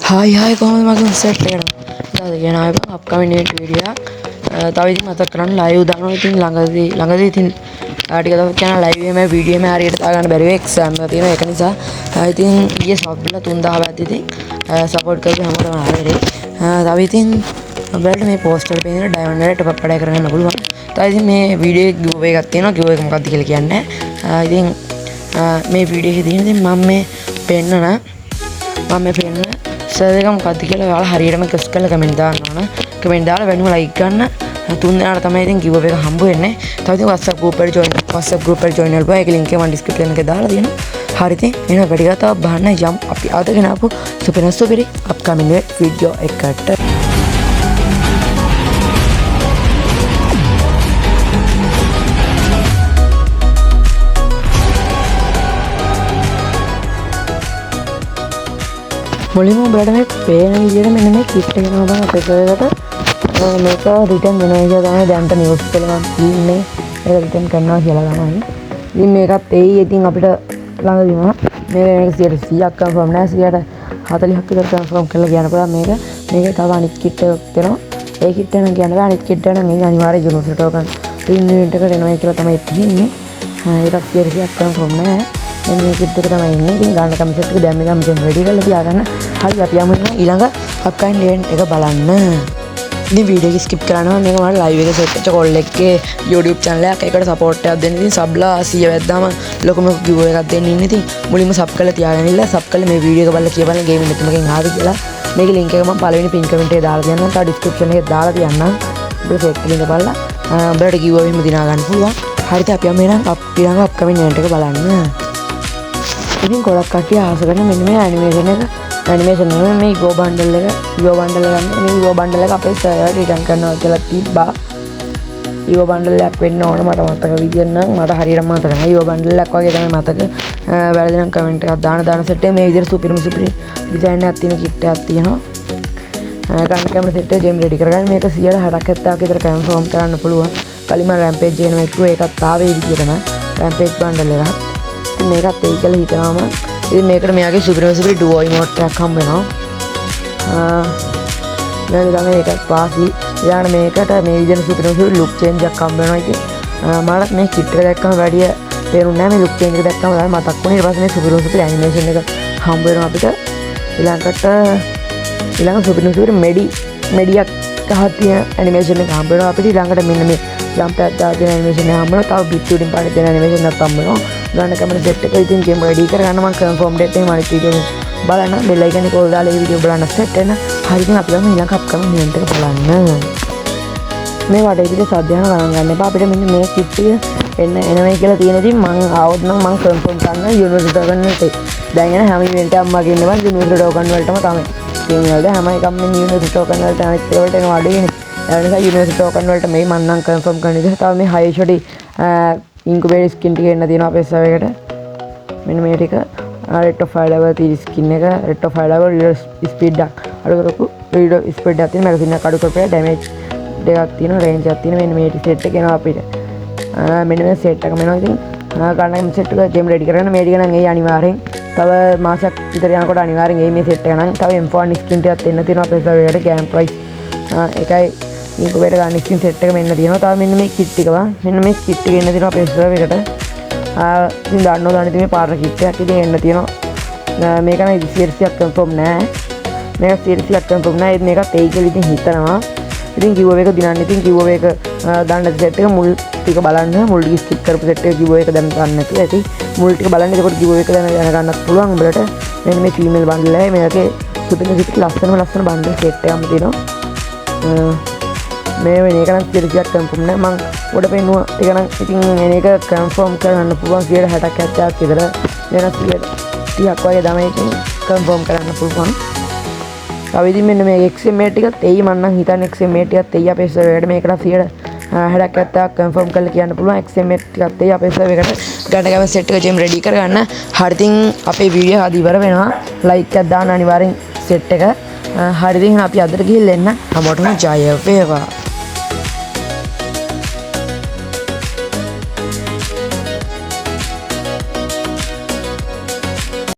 Hai කොහොමද මගේ set එක නේද කියන අය අප්කමින් ඉවෙන්ට් වීඩියෝ තව ඉතින් මතක් කරන්න ලයිව් දානවා ඉතින් ළඟදී ඉතින් ටික දවස් යන ලයිව් එකේ වීඩියෝ එකේ හරියට දාගන්න බැරි වෙයි එක්සෑම් එක තියෙනවා ඒක නිසා ඉතින් ඊයේ සබ්ලා 3000 වැද්ද ඉතින් සපෝට් කරපු හැමෝටම ආරේ තව ඉතින් අපිට මේ පෝස්ටර් පේන ඩයමන්ඩ් එකට ටොප් අප් කරගන්න පුළුවන් තව ඉතින් මේ වීඩියෝ එකේ ගිව් එකක් තියෙනවා ගිව් එක මොකක්ද කියලා කියන්නේ ඉතින් මේ වීඩියෝ එකේ තියෙන ඉතින් මම මේ පෙන්නන සර් එක මොකක්ද කියලා ඔයාලා හරියටම ගෙස් කරලා කමෙන්ට් දාන්න ඕන. කමෙන්ට් දාලා වෙනම ලයික් ගන්න. තුන් දෙනාට තමයි ඉතින් ගිව් එක හම්බ වෙන්නේ. තව ඉතින් WhatsApp group එකට join වෙන්න පුළුවන්. ඒකේ link එක මම description එකේ දාලා තියෙනවා. හරි ඉතින් එන වැඩි කතාවක් බහන්න යම් අපි අද ගෙනාපු සුපිරි upcoming video එකකට. මුලින්ම ඔයාලට මේ පේන විදිහට මෙන්න මේ කිට් එක එනවා බං අපේ සර්වර් එකට මේක රිටර්න් වෙනවා කියලා තමයි දැන්ට නිවුස් එකේ මම කියන්නේ ඒක රිටර්න් කරනවා කියලා තමයි. ඉතින් මේකත් එයි ඉතින් අපිට ළඟදීම මේක 100ක් කන්ෆර්ම් නැහැ 140ක් විතර කන්ෆර්ම් කරලා කියන්න පුළුවන් මේක තව අනිත් කිට් එකක් දෙනවා. ඒ කිට් එක නම් කියන්න බෑ අනිත් කිට් එක නම් ඒ අනිවාර්ය ජුනෝස් ටෝකන් ඉන්වෙන්ට් එකට එනවා කියලා තමයි තියෙන්නේ. ඒකත් 100ක් කන්ෆර්ම් නැහැ. මේ කිට් එක තමයි ඉන්නේ. ඉතින් ගන්න කමිසෙට් එක දැන් මේක රෙඩි කරලා තියාගන්න. හරි අපි යමු ඊළඟ අප්කමින් ඉවෙන්ට් එක බලන්න. ඉතින් වීඩියෝ එක ස්කිප් කරනවා මේක මම ලයිව් එක සෙට් වෙච්ච කොල් එකේ YouTube channel එකක් ඒකට සපෝට් එකක් දෙන්න. ඉතින් සබ්ලා 100 වැද්දාම ලොකුම ගිව් එකක් දෙන්න ඉන්නේ. ඉතින් මුලින්ම සබ් කරලා තියාගෙන ඉන්න. සබ් කරලා මේ වීඩියෝ එක බලලා කියපන්න ගේමින් එකකින් ආවද කියලා. මේකේ link එක මම පළවෙනි pin comment එකේ දාලා තියන්නම්. තව description එකේ දාලා තියන්නම්. ඔබට සෙට් ලින්ක් බලලා ඔබට ගිව් එකෙම දිනා ගන්න පුළුවන්. හරිද අපි යමු එහෙනම් ඊළඟ අප්කමින් ඉවෙන්ට් එක බලන්න. ඉතින් ගොඩක් කට්ටිය ආස කරන මෙන්න මේ ඇනිමේෂන් එක මේ ඉගෝ බන්ඩල් එක ගන්න මේ ඉගෝ බන්ඩල් එක අපේ සර්වර් රිටර්න් කරනවා කියලා තිබ්බා. ඉගෝ බන්ඩල් එකක් වෙන්න ඕන මට මතක විදියට නම් මට හරියට මතක නැහැ. ඉගෝ බන්ඩල් එකක් වගේ තමයි මතක. වැරදි නම් කමෙන්ට් එකක් දාන සෙට් එක මේ විදියට සුපිරිම ඩිසයින් එකක් තියෙන කිට් එකක් තියෙනවා. ගන්න කැමති සෙට් එක ජෙම් රෙඩි කරගන්න මේක 160ක් 70ක් විතර කන්ෆර්ම් කරන්න පුළුවන්. කලින්ම රැම්පේජ් එනවා ඒකත් ආවේ විදියටම රැම්පේජ් බන්ඩල් එකක්. ඉතින් මේකත් එයි කියලා හිතනවාම ඉතින් මේකට මෙයාගේ සුපිරි ඩුවෝ ඉමෝට් එකක් හම්බ වෙනවා. දැන් තමයි ඒකත් පාසි. ඊළඟට මේකට මේ විදිහට සුපිරි ලුක් චේන්ජ් එකක් හම්බ වෙනවා. ඉතින් මට මේ කිට් එක දැක්කම වැඩිය තේරුන්නේ නැහැ මේ ලුක් චේන්ජ් එක දැක්කම තමයි මතක් වුණේ. ඊට පස්සේ මේ සුපිරි ඇනිමේෂන් එක හම්බ වෙනවා අපිට. ඊළඟ සුපිරි මෙඩියක් ගහතිය ඇනිමේෂන් එක හම්බ වෙනවා අපිට. ඊළඟට මෙන්න මේ ජම්ප් එකක් දාගෙන ඇනිමේෂන් එක හම්බ වෙනවා. තව බිට් උඩින් පාඩේ දෙන ඇනිමේෂන් එකක් හම්බ වෙනවා. ගන්න කැමති සෙට් එක ඉතින් ගේම් රෙඩි කරගන්න මම කන්ෆර්ම් ඩේට් එක මනිට වීඩියෝ බලන්න බෙල් අයිකන් එක ඔල් දාලා ඒ වීඩියෝ බලන්න සෙට් වෙන. හරි ඉතින් අපි ගමු ඊළඟ අප්කමින් ඉවෙන්ට් එක බලන්න. මේ වටේ පිට සද්දයන් ගණන් ගන්න එපා. අපිට මෙන්න මේ කිට් එක එනවයි කියලා තියෙන ඉතින් මම ආවොත් නම් මම කන්ෆර්ම් කරන්න යුනිවර්සිටි ටෝකන් වලට. දැන් එන හැම ඉවෙන්ට් එකක්ම මගේ ඉන්නවා යුනිවර්සිටි ටෝකන් වලටම තමයි. ගේම් වලට හැම එකක්ම යුනිවර්සිටි ටෝකන් වලට අනිත් ඒවා වලට එනවා අඩුයිනේ. ඒ නිසා යුනිවර්සිටි ටෝකන් වලට මේ මම නම් කන්ෆර්ම් කරන ඉතින් තව මේ හයි ෂොටි ඉන්කුබේටර් ස්කින් ටික එන්න තියෙනවා අපේ සර්වර් එකට. මෙන්න මේ ටික rate of fire level 30 skin එක rate of fire level reader speed එක අඩු කරපු රීඩර් ස්පීඩ් එකක් තියෙන මැගසින් එක අඩු කරපු ඩැමේජ් දෙකක් තියෙන රේන්ජ් එකක් තියෙන මෙන්න මේ සෙට් එක එනවා අපිට. මෙන්න මේ සෙට් එකම එනවා ඉතින් ගන්න සෙට් එක ගේම් රෙඩි කරගන්න මේ ටික නම් ඒ අනිවාර්යෙන් තව මාසයක් විතර යනකොට අනිවාර්යෙන් ඒ මේ සෙට් එක නම් තව M4 ස්කින් ටිකක් එන්න තියෙනවා අපේ සර්වර් එකට ගෑම් ප්‍රයිස් එකයි ඉන්කුබේටර් ගන්න ස්කින් සෙට් එක මෙන්න තියෙනවා. තව මෙන්න මේ කිට් එක මෙන්න මේ කිට් එක එන්න තියෙනවා අපේ සර්වර් එකට. ඉතින් දන්නවද අනිත් මේ පාර කිට් එකක් ඉතින් එන්න තියෙනවා. මේක නම් 100ක් කන්ෆර්ම් නෑ. මේක 100ක් කන්ෆර්ම් නෑ. මේකත් එයි කියලා ඉතින් හිතනවා. ඉතින් ගිව් එක දිනන්න ඉතින් ගිව් එක දාන්න සෙට් එක මුල් ටික බලන්න මුල් ටික ස්කිප් කරපු සෙට් එක ගිව් එක දැන් ගන්න නැතුව ඇති. මුල් ටික බලන්න එතකොට ගිව් එක දැන ගන්නත් පුළුවන් උඹලට. මෙන්න මේ ෆීමේල් බන්ඩල් එකයි මේකේ සුපිරි ලස්සන බන්ඩල් සෙට් එකක්ම තියෙනවා. මේ වෙන එක නම් 100ක් කන්ෆර්ම් නෑ. මම උඩ පෙන්නුවා ඒක නම් ඉතින් වෙන එක කන්ෆර්ම් කරන්න පුළුවන් 60ක් 70ක් විතර වෙනස් 30ක් වගේ තමයි ඉතින් කන්ෆර්ම් කරන්න පුළුවන්. තව ඉතින් මෙන්න මේ XM8 ටිකත් එයි මම නම් හිතන්නේ XM8 ටිකත් එයි අපේ සර්වර් එකට මේකට 60ක් 70ක් කන්ෆර්ම් කරලා කියන්න පුළුවන්. XM8 ටිකත් එයි අපේ සර්වර් එකට ගන්න ගම සෙට් එක ජෙම් රෙඩි කරගන්න. හරි ඉතින් අපේ වීඩියෝ හරි ඉවර වෙනවා. ලයික් එකක් දාන්න අනිවාර්යෙන් සෙට් එක. හරි ඉතින් අපි අදට ගිහින් එන්න. හැමෝටම ජය වේවා.